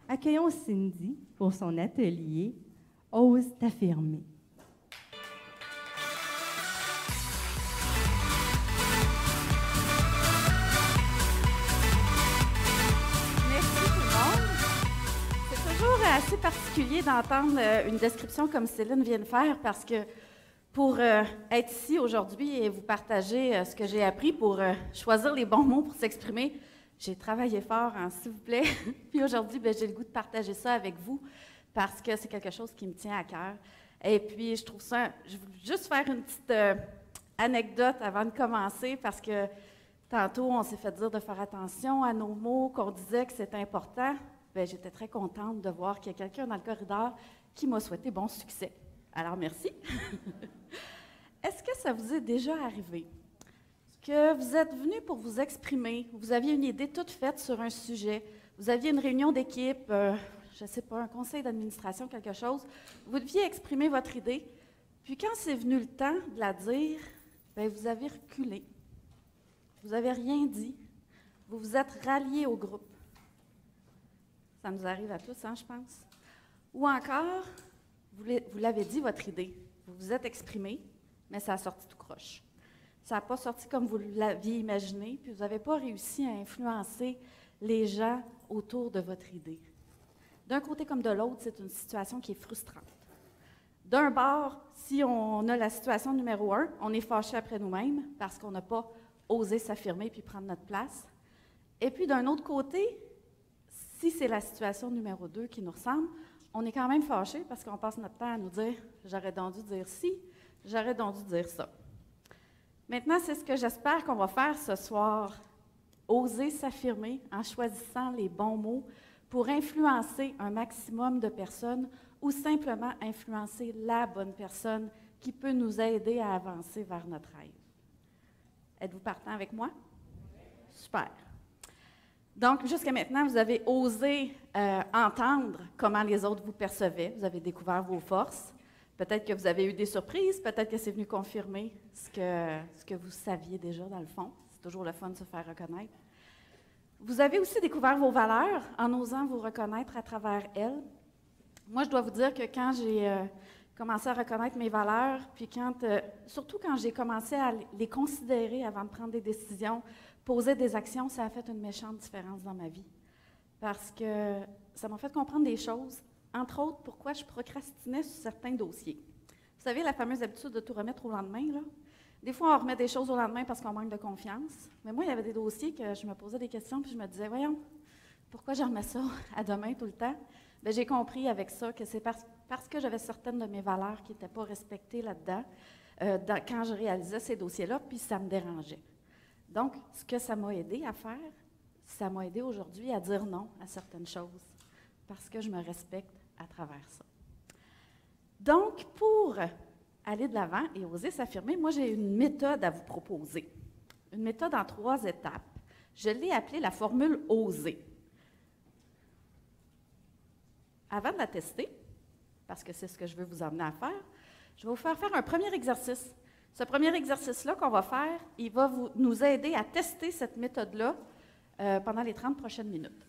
Accueillons Cindy pour son atelier « Ose t'affirmer ». Assez particulier d'entendre une description comme Céline vient de faire parce que pour être ici aujourd'hui et vous partager ce que j'ai appris pour choisir les bons mots pour s'exprimer, j'ai travaillé fort, hein, s'il vous plaît. Puis aujourd'hui, j'ai le goût de partager ça avec vous parce que c'est quelque chose qui me tient à cœur. Et puis, je trouve ça, je veux juste faire une petite anecdote avant de commencer parce que tantôt, on s'est fait dire de faire attention à nos mots, qu'on disait que c'était important. Bien, j'étais très contente de voir qu'il y a quelqu'un dans le corridor qui m'a souhaité bon succès. Alors, merci. Est-ce que ça vous est déjà arrivé que vous êtes venu pour vous exprimer, vous aviez une idée toute faite sur un sujet, vous aviez une réunion d'équipe, je ne sais pas, un conseil d'administration, quelque chose, vous deviez exprimer votre idée, puis quand c'est venu le temps de la dire, bien, vous avez reculé, vous n'avez rien dit, vous vous êtes rallié au groupe. Ça nous arrive à tous, hein, je pense. Ou encore, vous l'avez dit, votre idée. Vous vous êtes exprimé, mais ça a sorti tout croche. Ça n'a pas sorti comme vous l'aviez imaginé, puis vous n'avez pas réussi à influencer les gens autour de votre idée. D'un côté comme de l'autre, c'est une situation qui est frustrante. D'un bord, si on a la situation numéro 1, on est fâché après nous-mêmes parce qu'on n'a pas osé s'affirmer puis prendre notre place. Et puis d'un autre côté, si c'est la situation numéro 2 qui nous ressemble, on est quand même fâché parce qu'on passe notre temps à nous dire « j'aurais donc dû dire ci, j'aurais donc dû dire ça ». Maintenant, c'est ce que j'espère qu'on va faire ce soir, oser s'affirmer en choisissant les bons mots pour influencer un maximum de personnes ou simplement influencer la bonne personne qui peut nous aider à avancer vers notre rêve. Êtes-vous partant avec moi? Super. Donc, jusqu'à maintenant, vous avez osé entendre comment les autres vous percevaient. Vous avez découvert vos forces. Peut-être que vous avez eu des surprises. Peut-être que c'est venu confirmer ce que vous saviez déjà, dans le fond. C'est toujours le fun de se faire reconnaître. Vous avez aussi découvert vos valeurs en osant vous reconnaître à travers elles. Moi, je dois vous dire que quand j'ai commencé à reconnaître mes valeurs, puis surtout quand j'ai commencé à les considérer avant de prendre des décisions, poser des actions, ça a fait une méchante différence dans ma vie. Parce que ça m'a fait comprendre des choses, entre autres, pourquoi je procrastinais sur certains dossiers. Vous savez, la fameuse habitude de tout remettre au lendemain, là? Des fois, on remet des choses au lendemain parce qu'on manque de confiance. Mais moi, il y avait des dossiers que je me posais des questions, puis je me disais, voyons, pourquoi je remets ça à demain tout le temps? Bien, j'ai compris avec ça que c'est parce que j'avais certaines de mes valeurs qui n'étaient pas respectées là-dedans quand je réalisais ces dossiers-là, puis ça me dérangeait. Donc, ce que ça m'a aidé à faire, ça m'a aidé aujourd'hui à dire non à certaines choses, parce que je me respecte à travers ça. Donc, pour aller de l'avant et oser s'affirmer, moi, j'ai une méthode à vous proposer. Une méthode en 3 étapes. Je l'ai appelée la formule « oser ». Avant de la tester, parce que c'est ce que je veux vous emmener à faire, je vais vous faire un premier exercice. Ce premier exercice-là qu'on va faire, il va nous aider à tester cette méthode-là pendant les 30 prochaines minutes.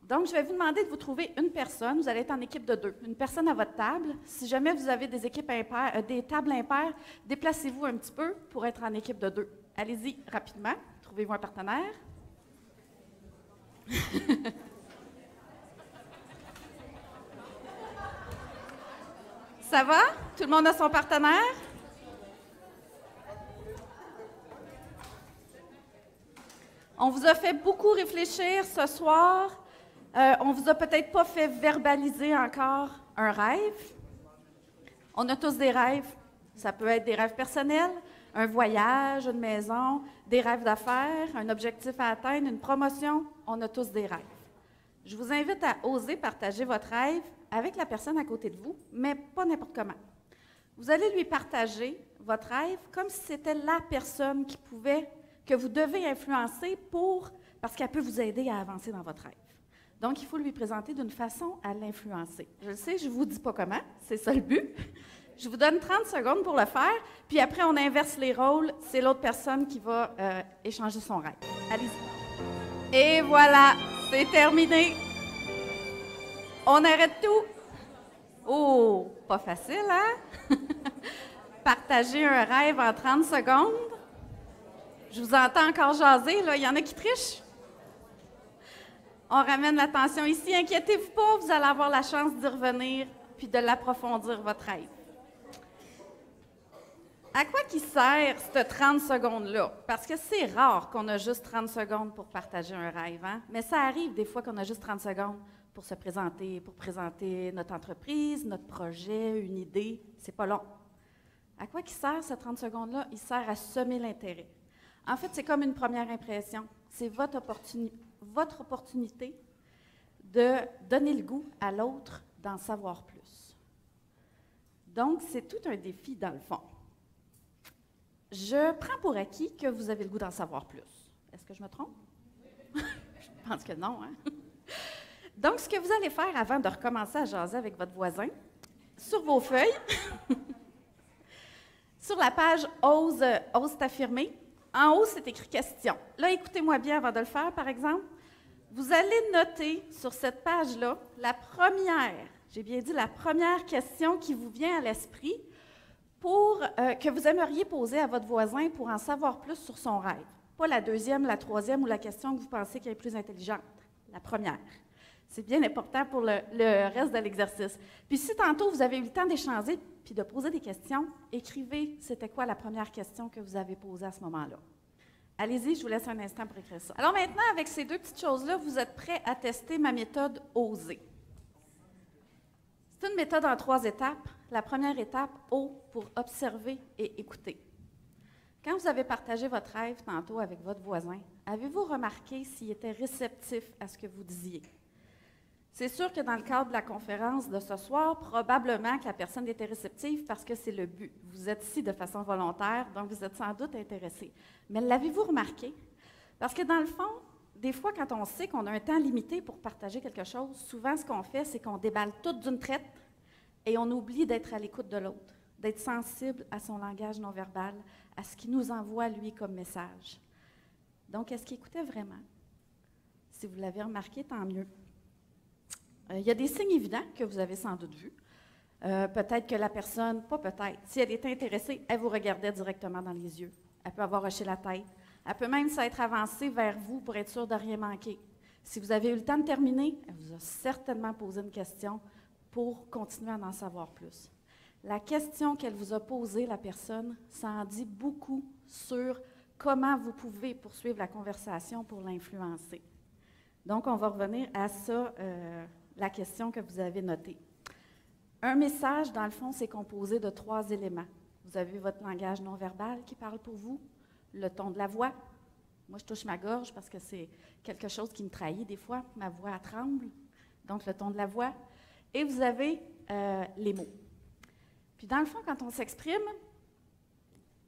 Donc, je vais vous demander de vous trouver une personne. Vous allez être en équipe de 2. Une personne à votre table. Si jamais vous avez des équipes impaires, des tables impaires, déplacez-vous un petit peu pour être en équipe de 2. Allez-y rapidement. Trouvez-vous un partenaire. Ça va? Tout le monde a son partenaire? On vous a fait beaucoup réfléchir ce soir. On vous a peut-être pas fait verbaliser encore un rêve. On a tous des rêves. Ça peut être des rêves personnels, un voyage, une maison, des rêves d'affaires, un objectif à atteindre, une promotion. On a tous des rêves. Je vous invite à oser partager votre rêve avec la personne à côté de vous, mais pas n'importe comment. Vous allez lui partager votre rêve comme si c'était la personne que vous devez influencer parce qu'elle peut vous aider à avancer dans votre rêve. Donc, il faut lui présenter d'une façon à l'influencer. Je le sais, je ne vous dis pas comment, c'est ça le but. Je vous donne 30 secondes pour le faire, puis après, on inverse les rôles. C'est l'autre personne qui va échanger son rêve. Allez-y. Et voilà, c'est terminé. On arrête tout. Oh, pas facile, hein? Partager un rêve en 30 secondes. Je vous entends encore jaser, là. Il y en a qui trichent. On ramène l'attention ici. Inquiétez-vous pas, vous allez avoir la chance d'y revenir puis de l'approfondir, votre rêve. À quoi qui sert cette 30 secondes-là? Parce que c'est rare qu'on a juste 30 secondes pour partager un rêve, hein? Mais ça arrive des fois qu'on a juste 30 secondes pour se présenter, pour présenter notre entreprise, notre projet, une idée. C'est pas long. À quoi qui sert ces 30 secondes-là? Il sert à semer l'intérêt. En fait, c'est comme une première impression. C'est votre opportunité de donner le goût à l'autre d'en savoir plus. Donc, c'est tout un défi dans le fond. Je prends pour acquis que vous avez le goût d'en savoir plus. Est-ce que je me trompe? Je pense que non, hein? Donc, ce que vous allez faire avant de recommencer à jaser avec votre voisin, sur vos feuilles, sur la page « Ose t'affirmer », en haut, c'est écrit « Question ». Là, écoutez-moi bien avant de le faire, par exemple. Vous allez noter sur cette page-là la première, j'ai bien dit la première question qui vous vient à l'esprit que vous aimeriez poser à votre voisin pour en savoir plus sur son rêve. Pas la deuxième, la troisième ou la question que vous pensez qui est plus intelligente. La première. C'est bien important pour le reste de l'exercice. Puis si tantôt vous avez eu le temps d'échanger puis de poser des questions, écrivez c'était quoi la première question que vous avez posée à ce moment-là. Allez-y, je vous laisse un instant pour écrire ça. Alors maintenant, avec ces deux petites choses-là, vous êtes prêts à tester ma méthode OSER. C'est une méthode en 3 étapes. La première étape, O, pour observer et écouter. Quand vous avez partagé votre rêve tantôt avec votre voisin, avez-vous remarqué s'il était réceptif à ce que vous disiez? C'est sûr que dans le cadre de la conférence de ce soir, probablement que la personne était réceptive parce que c'est le but. Vous êtes ici de façon volontaire, donc vous êtes sans doute intéressé. Mais l'avez-vous remarqué? Parce que dans le fond, des fois, quand on sait qu'on a un temps limité pour partager quelque chose, souvent ce qu'on fait, c'est qu'on déballe tout d'une traite et on oublie d'être à l'écoute de l'autre, d'être sensible à son langage non verbal, à ce qu'il nous envoie, lui, comme message. Donc, est-ce qu'il écoutait vraiment? Si vous l'avez remarqué, tant mieux. Il y a des signes évidents que vous avez sans doute vus. Peut-être que la personne, pas peut-être, si elle était intéressée, elle vous regardait directement dans les yeux. Elle peut avoir hoché la tête. Elle peut même s'être avancée vers vous pour être sûre de rien manquer. Si vous avez eu le temps de terminer, elle vous a certainement posé une question pour continuer à en savoir plus. La question qu'elle vous a posée, la personne, ça en dit beaucoup sur comment vous pouvez poursuivre la conversation pour l'influencer. Donc, on va revenir à ça, la question que vous avez notée. Un message, dans le fond, c'est composé de 3 éléments. Vous avez votre langage non verbal qui parle pour vous, le ton de la voix. Moi, je touche ma gorge parce que c'est quelque chose qui me trahit des fois. Ma voix tremble, donc le ton de la voix. Et vous avez les mots. Puis dans le fond, quand on s'exprime,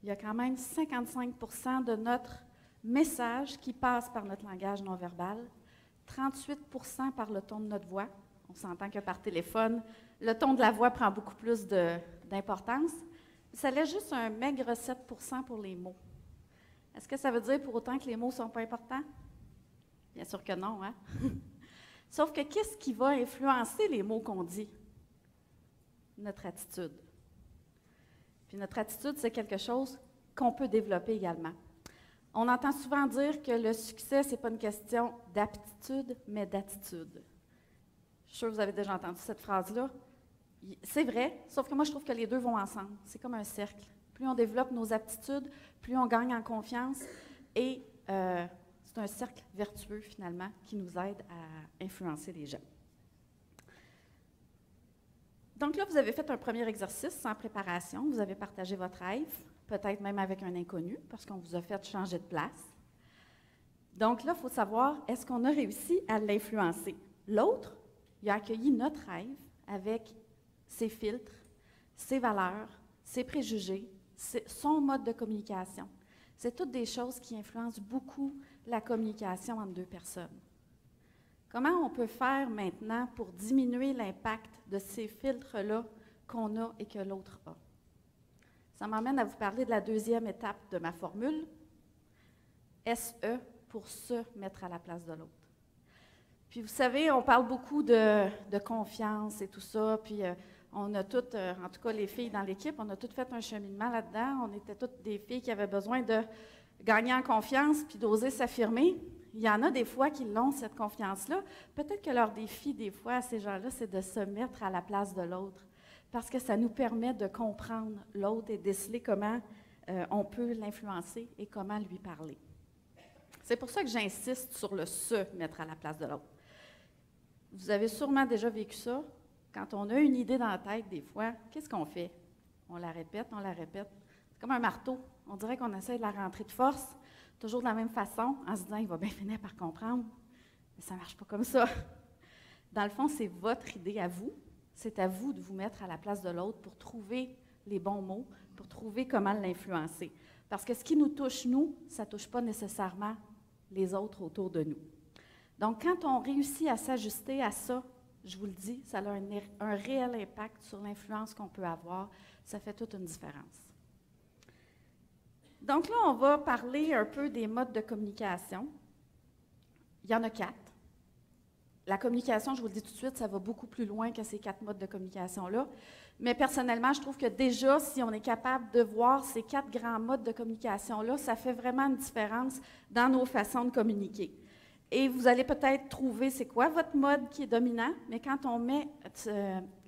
il y a quand même 55% de notre message qui passe par notre langage non verbal, 38% par le ton de notre voix. On s'entend que par téléphone, le ton de la voix prend beaucoup plus d'importance. Ça laisse juste un maigre 7% pour les mots. Est-ce que ça veut dire pour autant que les mots ne sont pas importants? Bien sûr que non, hein? Sauf que qu'est-ce qui va influencer les mots qu'on dit? Notre attitude. Puis notre attitude, c'est quelque chose qu'on peut développer également. On entend souvent dire que le succès, ce n'est pas une question d'aptitude, mais d'attitude. Je suis sûre que vous avez déjà entendu cette phrase-là. C'est vrai, sauf que moi, je trouve que les deux vont ensemble. C'est comme un cercle. Plus on développe nos aptitudes, plus on gagne en confiance et c'est un cercle vertueux, finalement, qui nous aide à influencer les gens. Donc là, vous avez fait un premier exercice sans préparation. Vous avez partagé votre rêve, peut-être même avec un inconnu, parce qu'on vous a fait changer de place. Donc là, il faut savoir, est-ce qu'on a réussi à l'influencer? L'autre, il a accueilli notre rêve avec ses filtres, ses valeurs, ses préjugés, son mode de communication. C'est toutes des choses qui influencent beaucoup la communication entre deux personnes. Comment on peut faire maintenant pour diminuer l'impact de ces filtres-là qu'on a et que l'autre a? Ça m'amène à vous parler de la deuxième étape de ma formule, SE pour se mettre à la place de l'autre. Puis vous savez, on parle beaucoup de confiance et tout ça, puis on a toutes, en tout cas les filles dans l'équipe, on a toutes fait un cheminement là-dedans. On était toutes des filles qui avaient besoin de gagner en confiance puis d'oser s'affirmer. Il y en a des fois qui l'ont, cette confiance-là. Peut-être que leur défi, des fois, à ces gens-là, c'est de se mettre à la place de l'autre, parce que ça nous permet de comprendre l'autre et déceler comment on peut l'influencer et comment lui parler. C'est pour ça que j'insiste sur le se mettre à la place de l'autre. Vous avez sûrement déjà vécu ça. Quand on a une idée dans la tête, des fois, qu'est-ce qu'on fait? On la répète, on la répète. C'est comme un marteau. On dirait qu'on essaie de la rentrer de force, toujours de la même façon, en se disant, il va bien finir par comprendre. Mais ça ne marche pas comme ça. Dans le fond, c'est votre idée à vous. C'est à vous de vous mettre à la place de l'autre pour trouver les bons mots, pour trouver comment l'influencer. Parce que ce qui nous touche, nous, ça ne touche pas nécessairement les autres autour de nous. Donc, quand on réussit à s'ajuster à ça, je vous le dis, ça a un réel impact sur l'influence qu'on peut avoir. Ça fait toute une différence. Donc là, on va parler un peu des modes de communication. Il y en a 4. La communication, je vous le dis tout de suite, ça va beaucoup plus loin que ces 4 modes de communication-là. Mais personnellement, je trouve que déjà, si on est capable de voir ces 4 grands modes de communication-là, ça fait vraiment une différence dans nos façons de communiquer. Et vous allez peut-être trouver c'est quoi votre mode qui est dominant, mais quand on met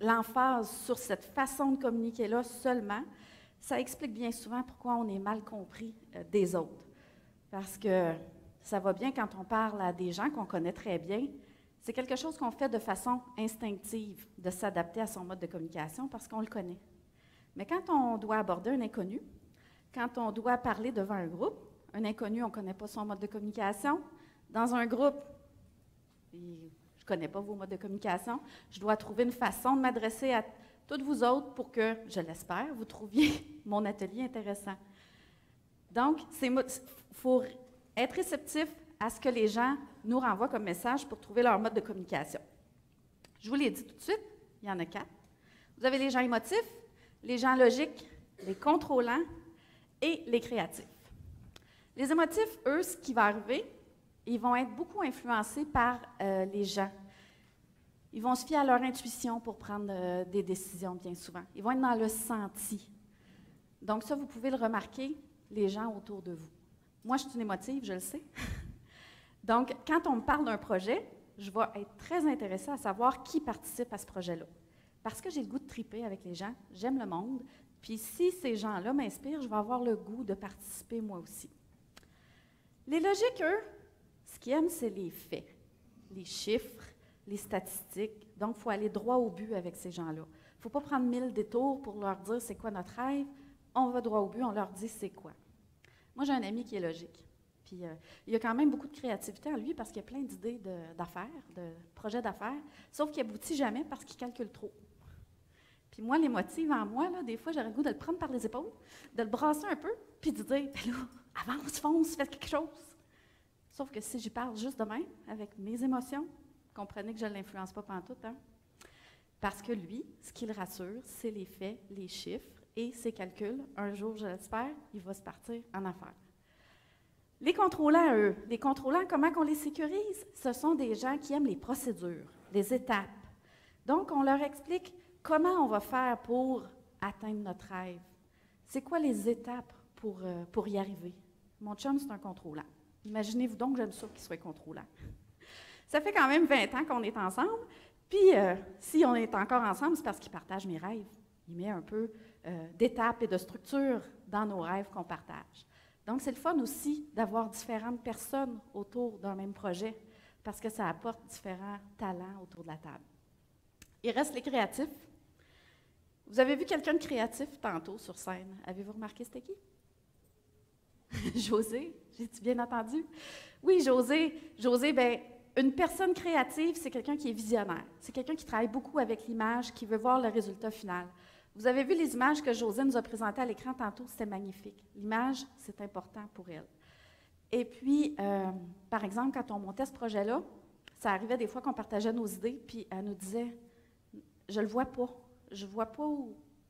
l'emphase sur cette façon de communiquer-là seulement, ça explique bien souvent pourquoi on est mal compris des autres. Parce que ça va bien quand on parle à des gens qu'on connaît très bien. C'est quelque chose qu'on fait de façon instinctive, de s'adapter à son mode de communication parce qu'on le connaît. Mais quand on doit aborder un inconnu, quand on doit parler devant un groupe, un inconnu, on ne connaît pas son mode de communication. Dans un groupe, je ne connais pas vos modes de communication, je dois trouver une façon de m'adresser à toutes vous autres pour que, je l'espère, vous trouviez mon atelier intéressant. Donc, il faut être réceptif à ce que les gens nous renvoient comme message pour trouver leur mode de communication. Je vous l'ai dit tout de suite, il y en a 4. Vous avez les gens émotifs, les gens logiques, les contrôlants et les créatifs. Les émotifs, eux, ce qui va arriver, ils vont être beaucoup influencés par les gens. Ils vont se fier à leur intuition pour prendre des décisions bien souvent. Ils vont être dans le senti. Donc ça, vous pouvez le remarquer, les gens autour de vous. Moi, je suis une émotive, je le sais. Donc, quand on me parle d'un projet, je vais être très intéressée à savoir qui participe à ce projet-là. Parce que j'ai le goût de triper avec les gens, j'aime le monde, puis si ces gens-là m'inspirent, je vais avoir le goût de participer moi aussi. Les logiques, eux, ce qu'ils aiment, c'est les faits, les chiffres, les statistiques. Donc, il faut aller droit au but avec ces gens-là. Il ne faut pas prendre 1000 détours pour leur dire c'est quoi notre rêve. On va droit au but, on leur dit c'est quoi. Moi, j'ai un ami qui est logique. Puis, il y a quand même beaucoup de créativité en lui parce qu'il y a plein d'idées d'affaires, de projets d'affaires, sauf qu'il n'aboutit jamais parce qu'il calcule trop. Puis moi, l'émotive en moi, là, des fois, j'aurais le goût de le prendre par les épaules, de le brasser un peu, puis de dire, ben là, avance, fonce, fais quelque chose. Sauf que si j'y parle juste de même, avec mes émotions, comprenez que je ne l'influence pas pantoute, hein? Parce que lui, ce qui le rassure, c'est les faits, les chiffres et ses calculs. Un jour, je l'espère, il va se partir en affaires. Les contrôlants, eux, les contrôlants, comment on les sécurise? Ce sont des gens qui aiment les procédures, les étapes. Donc, on leur explique comment on va faire pour atteindre notre rêve. C'est quoi les étapes pour y arriver? Mon chum, c'est un contrôlant. Imaginez-vous donc, j'aime ça qu'il soit contrôlant. Ça fait quand même 20 ans qu'on est ensemble, puis si on est encore ensemble, c'est parce qu'il partage mes rêves. Il met un peu d'étapes et de structure dans nos rêves qu'on partage. Donc, c'est le fun aussi d'avoir différentes personnes autour d'un même projet parce que ça apporte différents talents autour de la table. Il reste les créatifs. Vous avez vu quelqu'un de créatif tantôt sur scène. Avez-vous remarqué c'était qui? José, j'ai-tu bien entendu? Oui, José. José, bien, une personne créative, c'est quelqu'un qui est visionnaire. C'est quelqu'un qui travaille beaucoup avec l'image, qui veut voir le résultat final. Vous avez vu les images que José nous a présentées à l'écran tantôt, c'était magnifique. L'image, c'est important pour elle. Et puis, par exemple, quand on montait ce projet-là, ça arrivait des fois qu'on partageait nos idées, puis elle nous disait « Je le vois pas. Je vois pas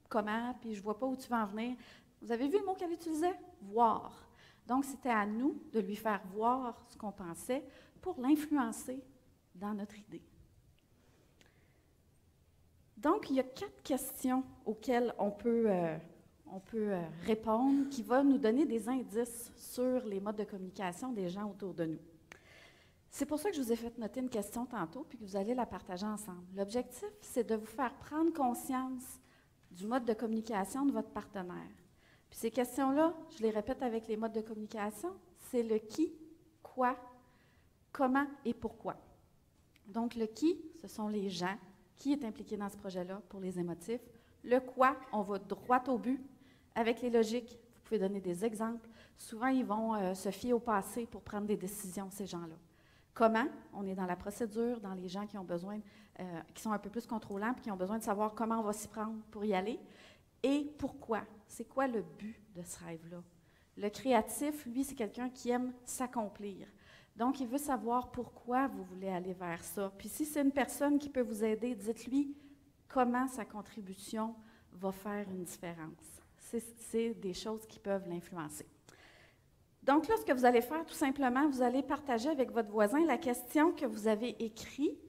comment, puis je vois pas où tu vas en venir. » Vous avez vu le mot qu'elle utilisait? « Voir. » Donc, c'était à nous de lui faire voir ce qu'on pensait pour l'influencer dans notre idée. Donc, il y a 4 questions auxquelles on peut répondre qui vont nous donner des indices sur les modes de communication des gens autour de nous. C'est pour ça que je vous ai fait noter une question tantôt, puis que vous allez la partager ensemble. L'objectif, c'est de vous faire prendre conscience du mode de communication de votre partenaire. Puis ces questions-là, je les répète avec les modes de communication, c'est le qui, quoi, comment et pourquoi. Donc, le qui, ce sont les gens. Qui est impliqué dans ce projet-là pour les émotifs? Le quoi, on va droit au but avec les logiques. Vous pouvez donner des exemples. Souvent, ils vont se fier au passé pour prendre des décisions, ces gens-là. Comment? On est dans la procédure, dans les gens qui ont besoin, qui sont un peu plus contrôlants, puis qui ont besoin de savoir comment on va s'y prendre pour y aller. Et pourquoi? C'est quoi le but de ce rêve-là? Le créatif, lui, c'est quelqu'un qui aime s'accomplir. Donc, il veut savoir pourquoi vous voulez aller vers ça. Puis si c'est une personne qui peut vous aider, dites-lui comment sa contribution va faire une différence. C'est des choses qui peuvent l'influencer. Donc là, ce que vous allez faire, tout simplement, vous allez partager avec votre voisin la question que vous avez écrite.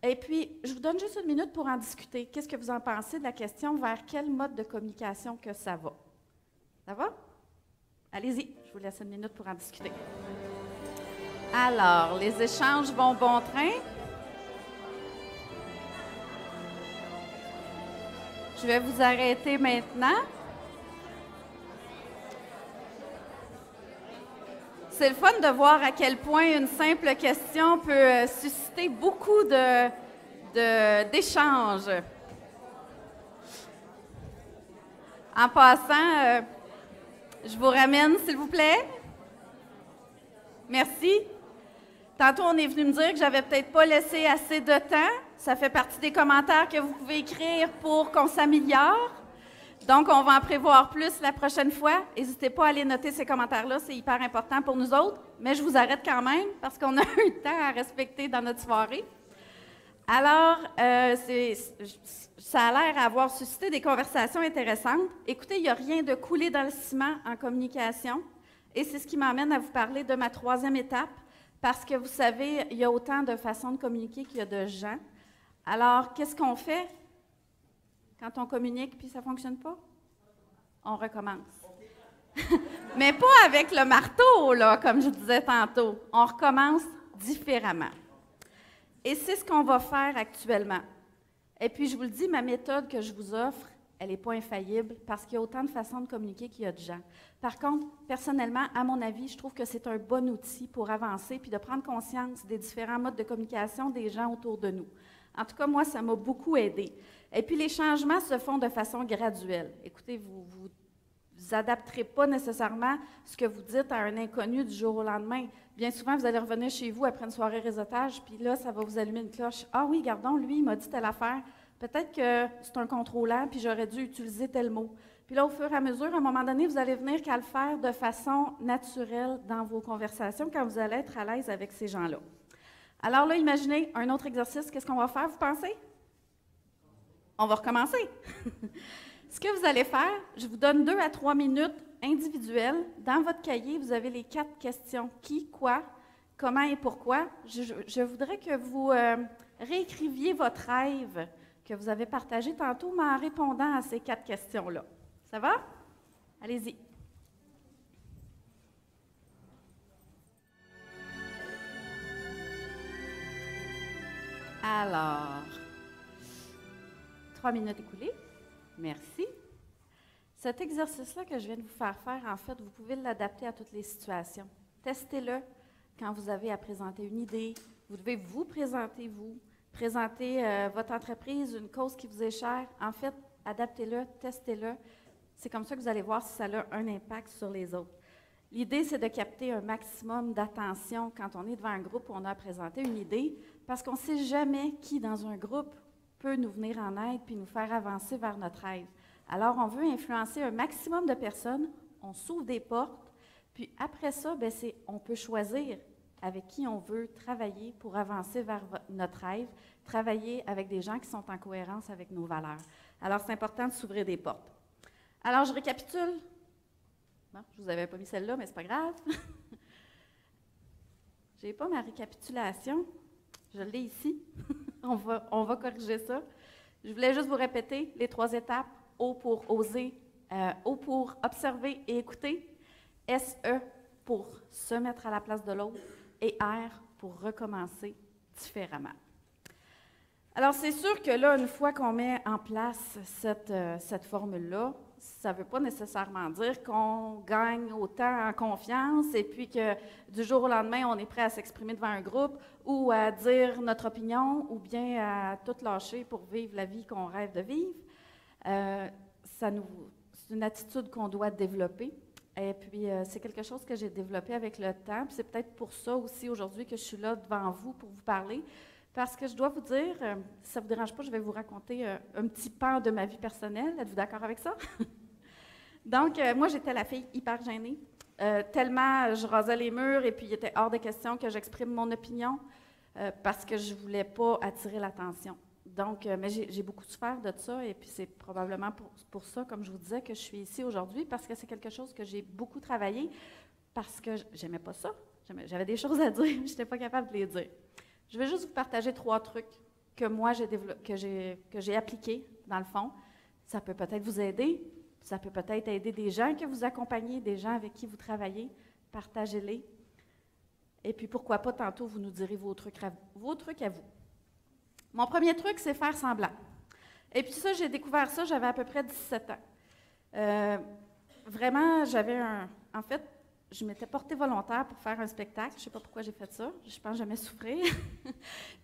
Et puis, je vous donne juste une minute pour en discuter. Qu'est-ce que vous en pensez de la question vers quel mode de communication que ça va? Ça va? Allez-y, je vous laisse une minute pour en discuter. Alors, les échanges vont bon train. Je vais vous arrêter maintenant. C'est le fun de voir à quel point une simple question peut susciter beaucoup d'échanges. En passant, je vous ramène, s'il vous plaît. Merci. Tantôt, on est venu me dire que j'avais peut-être pas laissé assez de temps. Ça fait partie des commentaires que vous pouvez écrire pour qu'on s'améliore. Donc, on va en prévoir plus la prochaine fois. N'hésitez pas à aller noter ces commentaires-là, c'est hyper important pour nous autres. Mais je vous arrête quand même parce qu'on a un temps à respecter dans notre soirée. Alors, ça a l'air d'avoir suscité des conversations intéressantes. Écoutez, il n'y a rien de coulé dans le ciment en communication. Et c'est ce qui m'amène à vous parler de ma 3e étape. Parce que vous savez, il y a autant de façons de communiquer qu'il y a de gens. Alors, qu'est-ce qu'on fait quand on communique puis ça ne fonctionne pas? On recommence. Mais pas avec le marteau, là, comme je disais tantôt. On recommence différemment. Et c'est ce qu'on va faire actuellement. Et puis, je vous le dis, ma méthode que je vous offre, elle n'est pas infaillible parce qu'il y a autant de façons de communiquer qu'il y a de gens. Par contre, personnellement, à mon avis, je trouve que c'est un bon outil pour avancer puis de prendre conscience des différents modes de communication des gens autour de nous. En tout cas, moi, ça m'a beaucoup aidé. Et puis, les changements se font de façon graduelle. Écoutez, vous adapterez pas nécessairement ce que vous dites à un inconnu du jour au lendemain. Bien souvent, vous allez revenir chez vous après une soirée réseautage, puis là, ça va vous allumer une cloche. « Ah oui, gardons, lui, il m'a dit telle affaire. Peut-être que c'est un contrôlant, puis j'aurais dû utiliser tel mot. » Puis là, au fur et à mesure, à un moment donné, vous allez venir qu'à le faire de façon naturelle dans vos conversations quand vous allez être à l'aise avec ces gens-là. Alors là, imaginez un autre exercice. Qu'est-ce qu'on va faire, vous pensez? On va recommencer. Ce que vous allez faire, je vous donne 2 à 3 minutes individuelles. Dans votre cahier, vous avez les 4 questions. Qui, quoi, comment et pourquoi. Je voudrais que vous réécriviez votre rêve que vous avez partagé tantôt, mais en répondant à ces 4 questions-là. Ça va? Allez-y. Alors, 3 minutes écoulées. Merci. Cet exercice-là que je viens de vous faire faire, en fait, vous pouvez l'adapter à toutes les situations. Testez-le quand vous avez à présenter une idée. Vous devez vous présenter, votre entreprise, une cause qui vous est chère. En fait, adaptez-le, testez-le. C'est comme ça que vous allez voir si ça a un impact sur les autres. L'idée, c'est de capter un maximum d'attention quand on est devant un groupe où on a présenté une idée, parce qu'on ne sait jamais qui, dans un groupe, peut nous venir en aide puis nous faire avancer vers notre rêve. Alors, on veut influencer un maximum de personnes, on s'ouvre des portes, puis après ça, on peut choisir avec qui on veut travailler pour avancer vers notre rêve, travailler avec des gens qui sont en cohérence avec nos valeurs. Alors, c'est important de s'ouvrir des portes. Alors, je récapitule. Bon, je ne vous avais pas mis celle-là, mais c'est pas grave. Je n'ai pas ma récapitulation. Je l'ai ici. On va corriger ça. Je voulais juste vous répéter les 3 étapes. O pour oser, O pour observer et écouter, SE pour se mettre à la place de l'autre et R pour recommencer différemment. Alors, c'est sûr que là, une fois qu'on met en place cette formule-là, ça ne veut pas nécessairement dire qu'on gagne autant en confiance et puis que du jour au lendemain, on est prêt à s'exprimer devant un groupe ou à dire notre opinion ou bien à tout lâcher pour vivre la vie qu'on rêve de vivre. C'est une attitude qu'on doit développer. Et puis, c'est quelque chose que j'ai développé avec le temps. Puis c'est peut-être pour ça aussi aujourd'hui que je suis là devant vous pour vous parler. Parce que je dois vous dire, si ça ne vous dérange pas, je vais vous raconter un petit pan de ma vie personnelle. Êtes-vous d'accord avec ça? Donc, moi, j'étais la fille hyper gênée. Tellement je rasais les murs et puis il était hors de question que j'exprime mon opinion parce que je ne voulais pas attirer l'attention. Donc, mais j'ai beaucoup souffert de ça et puis c'est probablement pour ça, comme je vous disais, que je suis ici aujourd'hui parce que c'est quelque chose que j'ai beaucoup travaillé parce que j'aimais pas ça. J'avais des choses à dire, je n'étais pas capable de les dire. Je vais juste vous partager 3 trucs que moi, que j'ai appliqués, dans le fond. Ça peut peut-être vous aider. Ça peut peut-être aider des gens que vous accompagnez, des gens avec qui vous travaillez. Partagez-les. Et puis, pourquoi pas, tantôt, vous nous direz vos trucs à vous. Mon premier truc, c'est faire semblant. Et puis ça, j'ai découvert ça, j'avais à peu près 17 ans. Vraiment, en fait, je m'étais portée volontaire pour faire un spectacle. Je ne sais pas pourquoi j'ai fait ça. Je pense que j'aimais souffrir.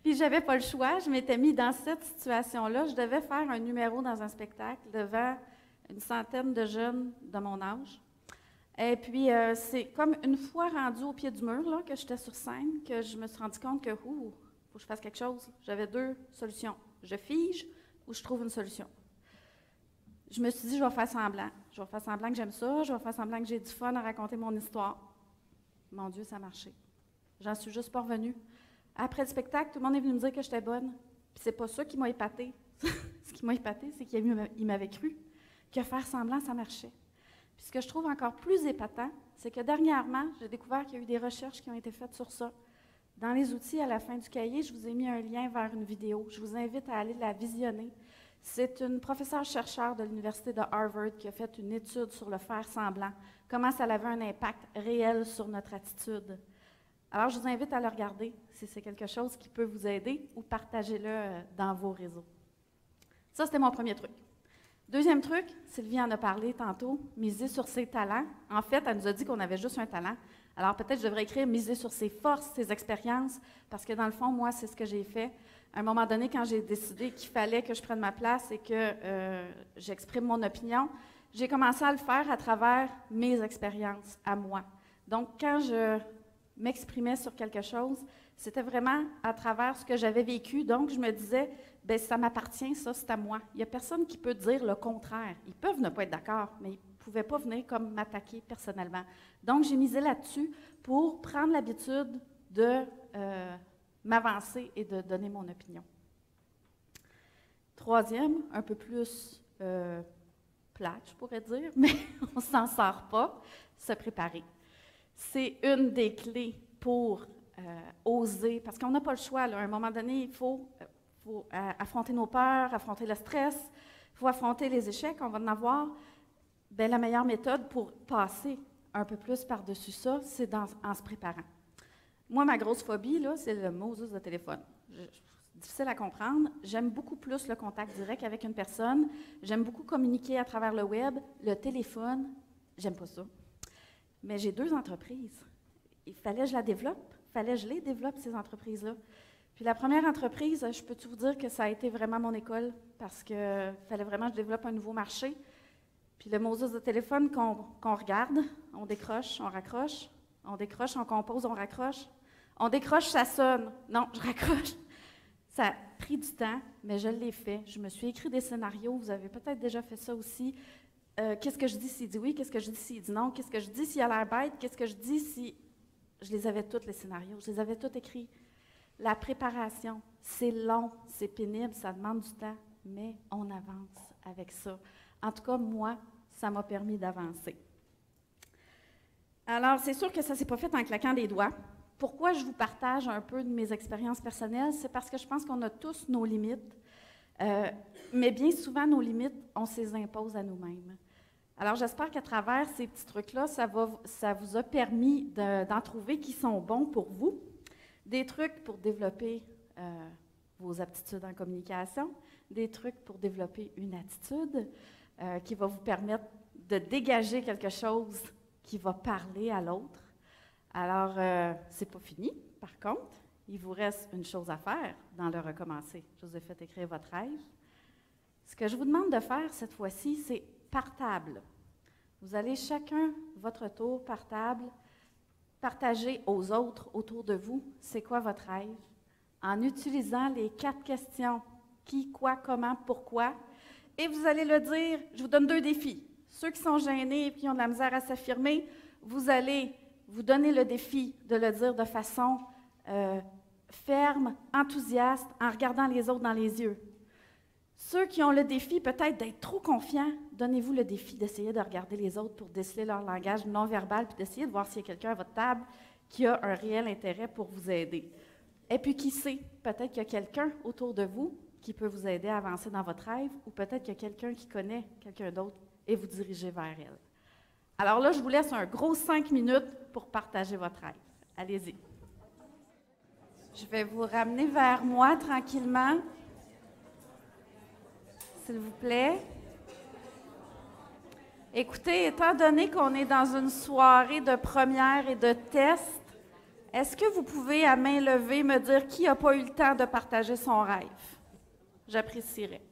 Puis, je n'avais pas le choix. Je m'étais mis dans cette situation-là. Je devais faire un numéro dans un spectacle devant une centaine de jeunes de mon âge. Et puis, c'est comme une fois rendue au pied du mur, là, que j'étais sur scène, que je me suis rendu compte que, faut que je fasse quelque chose. J'avais 2 solutions. Je fige ou je trouve une solution. Je me suis dit, je vais faire semblant. Je vais faire semblant que j'aime ça. Je vais faire semblant que j'ai du fun à raconter mon histoire. Mon Dieu, ça a marché. J'en suis juste pas revenue. Après le spectacle, tout le monde est venu me dire que j'étais bonne. Puis c'est pas ça qui m'a épatée. Ce qui m'a épatée, c'est qu'il m'avait cru que faire semblant, ça marchait. Puis ce que je trouve encore plus épatant, c'est que dernièrement, j'ai découvert qu'il y a eu des recherches qui ont été faites sur ça. Dans les outils, à la fin du cahier, je vous ai mis un lien vers une vidéo. Je vous invite à aller la visionner. C'est une professeure-chercheur de l'Université de Harvard qui a fait une étude sur le faire semblant, comment ça avait un impact réel sur notre attitude. Alors, je vous invite à le regarder si c'est quelque chose qui peut vous aider ou partagez-le dans vos réseaux. Ça, c'était mon premier truc. Deuxième truc, Sylvie en a parlé tantôt, miser sur ses talents. En fait, elle nous a dit qu'on avait juste un talent. Alors, peut-être je devrais écrire miser sur ses forces, ses expériences, parce que dans le fond, moi, c'est ce que j'ai fait. À un moment donné, quand j'ai décidé qu'il fallait que je prenne ma place et que j'exprime mon opinion, j'ai commencé à le faire à travers mes expériences à moi. Donc, quand je m'exprimais sur quelque chose, c'était vraiment à travers ce que j'avais vécu. Donc, je me disais, bien, ça m'appartient, ça, c'est à moi. Il n'y a personne qui peut dire le contraire. Ils peuvent ne pas être d'accord, mais ils ne pouvaient pas venir comme m'attaquer personnellement. Donc, j'ai misé là-dessus pour prendre l'habitude de m'avancer et de donner mon opinion. Troisième, un peu plus plate, je pourrais dire, mais on ne s'en sort pas, se préparer. C'est une des clés pour oser, parce qu'on n'a pas le choix. Là. À un moment donné, il faut affronter nos peurs, affronter le stress, il faut affronter les échecs, on va en avoir. Bien, la meilleure méthode pour passer un peu plus par-dessus ça, c'est en se préparant. Moi, ma grosse phobie, là, c'est le Moses de téléphone. C'est difficile à comprendre. J'aime beaucoup plus le contact direct avec une personne. J'aime beaucoup communiquer à travers le web. Le téléphone, j'aime pas ça. Mais j'ai 2 entreprises. Il fallait que je la développe. Il fallait que je les développe, ces entreprises-là. Puis la première entreprise, je peux vous dire que ça a été vraiment mon école parce qu'il fallait vraiment que je développe un nouveau marché. Puis le Moses de téléphone qu'on regarde, on décroche, on raccroche. On décroche, on compose, on raccroche. On décroche, ça sonne. Non, je raccroche. Ça a pris du temps, mais je l'ai fait. Je me suis écrit des scénarios. Vous avez peut-être déjà fait ça aussi. Qu'est-ce que je dis s'il dit oui? Qu'est-ce que je dis s'il dit non? Qu'est-ce que je dis s'il a l'air bête? Qu'est-ce que je dis si... Je les avais tous, les scénarios. Je les avais tous écrits. La préparation, c'est long, c'est pénible, ça demande du temps, mais on avance avec ça. En tout cas, moi, ça m'a permis d'avancer. Alors, c'est sûr que ça ne s'est pas fait en claquant des doigts. pourquoi je vous partage un peu de mes expériences personnelles? C'est parce que je pense qu'on a tous nos limites, mais bien souvent, nos limites, on se les impose à nous-mêmes. Alors, j'espère qu'à travers ces petits trucs-là, ça vous a permis d'en trouver qui sont bons pour vous. Des trucs pour développer vos aptitudes en communication, des trucs pour développer une attitude qui va vous permettre de dégager quelque chose qui va parler à l'autre. Alors, c'est pas fini, par contre. Il vous reste une chose à faire dans le recommencer. Je vous ai fait écrire votre rêve. Ce que je vous demande de faire cette fois-ci, c'est par table. Vous allez chacun, votre tour, par table, partager aux autres autour de vous c'est quoi votre rêve, en utilisant les 4 questions qui, quoi, comment, pourquoi. Et vous allez le dire, je vous donne 2 défis. Ceux qui sont gênés et qui ont de la misère à s'affirmer, vous allez vous donner le défi de le dire de façon ferme, enthousiaste, en regardant les autres dans les yeux. Ceux qui ont le défi peut-être d'être trop confiants, donnez-vous le défi d'essayer de regarder les autres pour déceler leur langage non-verbal, puis d'essayer de voir s'il y a quelqu'un à votre table qui a un réel intérêt pour vous aider. Et puis qui sait, peut-être qu'il y a quelqu'un autour de vous qui peut vous aider à avancer dans votre rêve, ou peut-être qu'il y a quelqu'un qui connaît quelqu'un d'autre et vous diriger vers elle. Alors là, je vous laisse un gros 5 minutes pour partager votre rêve. Allez-y. Je vais vous ramener vers moi tranquillement, s'il vous plaît. Écoutez, étant donné qu'on est dans une soirée de première et de test, est-ce que vous pouvez, à main levée, me dire qui n'a pas eu le temps de partager son rêve? J'apprécierais.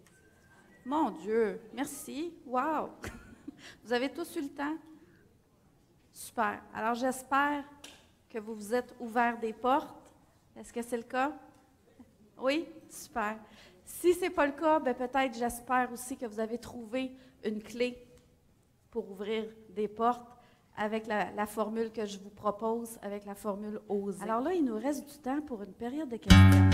Mon Dieu, merci. Wow! Vous avez tous eu le temps? Super. Alors, j'espère que vous vous êtes ouverts des portes. Est-ce que c'est le cas? Oui? Super. Si ce n'est pas le cas, bien peut-être, j'espère aussi que vous avez trouvé une clé pour ouvrir des portes avec la formule que je vous propose, avec la formule OSER. Alors là, il nous reste du temps pour une période de questions.